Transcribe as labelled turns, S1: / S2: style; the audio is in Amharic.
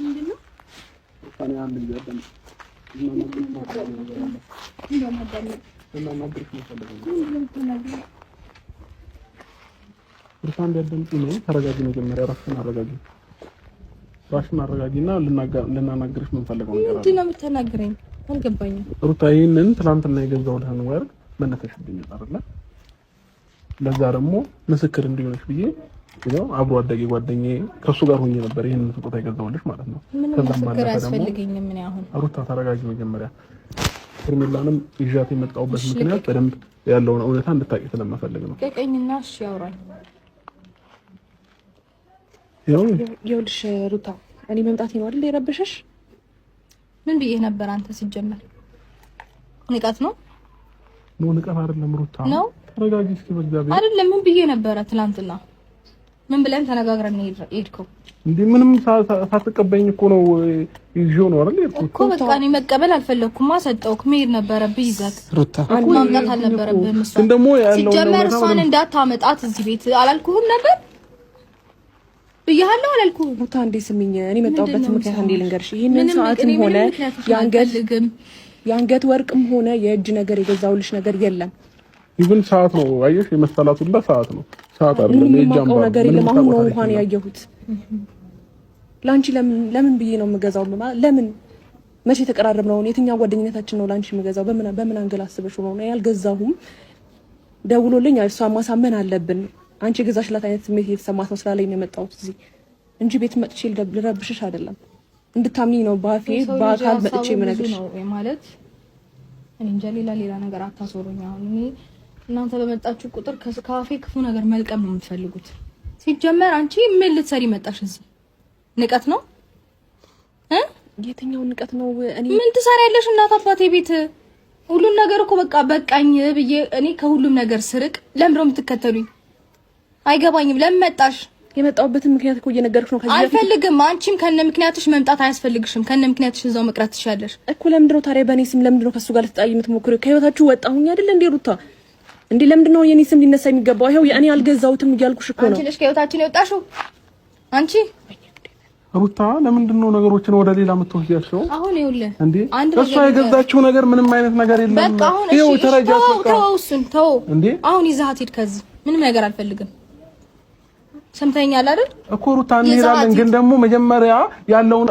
S1: ምንድነው? ታዲያ አንድ ይያደም ብርሃን ያደምጡ ነው። ተረጋጊ፣ መጀመሪያ ራስሽን አረጋጊ። ራስሽን አረጋጊና ልናናግርሽ ምን ፈልገው ነገር አለ።
S2: ምንድን ነው የምትናገረኝ? አልገባኝም።
S1: ሩታ ይሄንን ትናንትና የገዛሁልህን ወርቅ መነፈሽብኝ አይደለ? ለዛ ደግሞ ምስክር እንዲሆንሽ ብዬ ነው አብሮ አደጌ ጓደኛዬ ከሱ ጋር ሆኜ ነበር ይሄንን ስጦታ የገዛሁልሽ ማለት ነው።
S2: ከዛም ማለት አያስፈልገኝም። ምን ያሁን
S1: ሩታ ተረጋጊ መጀመሪያ። ሄርሜላንም ይዣት የመጣሁበት ምክንያት በደንብ ያለውን እውነታ እንድታቂ ስለምፈልግ ነው።
S2: ቀቀኝና እሺ ያውራል።
S3: ይኸውልሽ ሩታ እኔ መምጣቴ ነው አይደል የረበሸሽ?
S2: ምን ብዬ ነበር? አንተ ሲጀመር ንቀት ነው?
S1: ንቀት አይደለም ሩታ
S2: ነው።
S1: ተረጋጊ እስኪ በእግዚአብሔር።
S2: አይደለም ምን ብዬ ነበር? ትላንትና ምን ብለን ተነጋግረን ሄድከው
S1: እንዴ? ምንም ሳትቀበይኝ እኮ ነው ይዤው ነው አይደል የሄድኩት
S2: እኮ። በቃ እኔ መቀበል አልፈለኩም። አሰጠውክ መሄድ ነበረብህ። ይዘት
S1: ሩታ
S2: ማምጣት አልነበረብህም።
S1: ግን ደግሞ ያለው
S2: ሲጀመር እሷን እንዳታመጣት እዚህ ቤት አላልኩህም ነበር? ብያለሁ አላልኩህም?
S3: ሩታ እንዴ ስሚኝ፣ እኔ መጣሁበት ምክንያት እንዴ ልንገርሽ። ይሄንን ሰዓትም ሆነ የአንገት ወርቅም ሆነ የእጅ ነገር የገዛውልሽ ነገር የለም።
S1: ይሁን ሰዓት ነው አየሽ፣ የመሰላቱ ሁላ ሰዓት ነው። ሰዓት አይደለም የጃምባ
S3: ነገር የለም። አሁን ነው እንኳን ያየሁት። ላንቺ ለምን ብዬ ነው የምገዛው? ለምን መቼ ተቀራረብነው? የትኛው ጓደኝነታችን ነው ላንቺ የምገዛው? በምን አንገል አስበሽ ነው? ያልገዛሁም ደውሎልኝ እሷ ማሳመን አለብን። አንቺ የገዛሽላት አይነት ስሜት እየተሰማት ነው ስላለኝ ነው የመጣሁት እዚህ እንጂ ቤት መጥቼ ልረብሽሽ አይደለም። እንድታምኚኝ ነው ባፌ በአካል መጥቼ የምነግርሽ
S2: ማለት እኔ እንጃ። ሌላ ነገር አታሶሩኝ። አሁን እኔ እናንተ በመጣችሁ ቁጥር ከካፌ ክፉ ነገር መልቀም ነው የምትፈልጉት። ሲጀመር አንቺ ምን ልትሰሪ መጣሽ እዚህ? ንቀት ነው
S3: የትኛው ንቀት ነው? እኔ
S2: ምን ትሰሪያለሽ? እናት አባቴ ቤት ሁሉም ነገር እኮ በቃኝ ብዬ እኔ ከሁሉም ነገር ስርቅ ለምን ነው የምትከተሉኝ? አይገባኝም። ለምን መጣሽ?
S3: የመጣሁበትን ምክንያት እኮ እየነገርኩሽ ነው። ከዚህ
S2: አልፈልግም። አንቺም ከነ ምክንያትሽ መምጣት አያስፈልግሽም። ከነ ምክንያትሽ እዛው መቅረት ትችያለሽ
S3: እኮ። ለምንድን ነው ታዲያ በእኔ ስም ለምንድን ነው ከሱ ጋር ልትጣይ የምትሞክሪው? ከህይወታችሁ ወጣሁኝ አይደል እንዴ ሩታ? እንዴ ለምንድን ነው የኔ ስም ሊነሳ የሚገባው? ይሄው እኔ አልገዛሁትም እያልኩሽ እኮ ነው።
S2: አንቺ ነሽ ከህይወታችን የወጣሽው አንቺ
S1: ሩታ። ለምንድን ነው ነገሮችን ወደ ሌላ የምትወስጃቸው?
S2: አሁን ይኸውልህ
S1: እንዴ እሷ የገዛችው ነገር ምንም አይነት ነገር የለም።
S2: በቃ አሁን
S1: ይኸው ተረጃት። በቃ
S2: ተው አሁን ይዘሃት ሂድ ከዚህ። ምንም ነገር አልፈልግም። ሰምተኛል አይደል
S1: እኮ ሩታ። እንሄዳለን ግን ደግሞ መጀመሪያ ያለውን